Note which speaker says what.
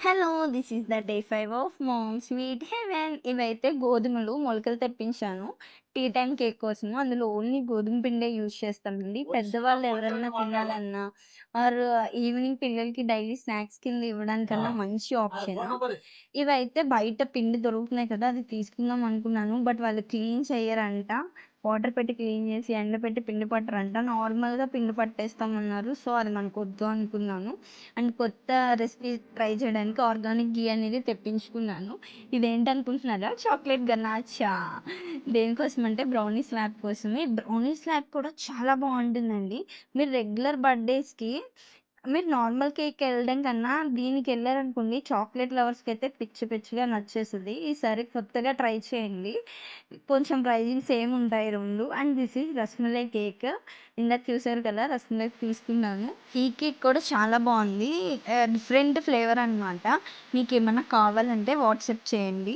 Speaker 1: Hello! This is the day 5 of mom sweet heaven. ఇవైతే గోధుమలు మొలకలు తెప్పించాను. టీ టైమ్ కేక్ కోసము. అందులో ఓన్లీ గోధుమ పిండే యూజ్ చేస్తామండి. పెద్దవాళ్ళు ఎవరన్నా తినాలన్నా ఆర్ ఈవినింగ్ పిల్లలకి డైలీ స్నాక్స్ కింద ఇవ్వడానికన్నా మంచి ఆప్షన్. ఇవైతే బయట పిండి దొరుకుతున్నాయి కదా! అది తీసుకుందాం అనుకున్నాను. బట్ వాళ్ళు క్లీన్ చెయ్యరంట. వాటర్ పెట్టి క్లీన్ చేసి ఎండబెట్టి పిండి పట్టరంట. నార్మల్‌గా పిండి పట్టేస్తామన్నారు. సో, అది మనకొద్దు అనుకున్నాను. అండ్ కొత్త రెసిపీ ట్రై చేయడానికి ఆర్గానిక్ ఘీ అనేది తెప్పించుకున్నాను. ఇదేంటనుకుంటున్నారా? చాక్లేట్ గనాచా. దేనికోసం అంటే బ్రౌనీ స్వాప్ కోసమే. బ్రౌనీ స్వాప్ కూడా చాలా బావుంటుందండి. మీరు రెగ్యులర్ బర్త్‌డేస్‌కి మీరు నార్మల్ కేక్‌కెళ్ళడం కన్నా దీనికెళ్లారనుకోండి, చాక్లేట్ లవర్స్‌కైతే పిచ్చి పిచ్చిగా నచ్చేస్తది. ఈసారి కొత్తగా ట్రై చేయండి. కొంచెం ప్రైజింగ్ సేమ్ ఉంటాయి 2. And this is rasmalai cake. ఇందాక చూసారు కదా! రస్మలై తీసుకున్నాను. ఈ కేక్ కూడా చాలా బావుంది. డిఫరెంట్ ఫ్లేవర్ అనమాట. మీకేమన్నా కావాలంటే వాట్సాప్ చేయండి.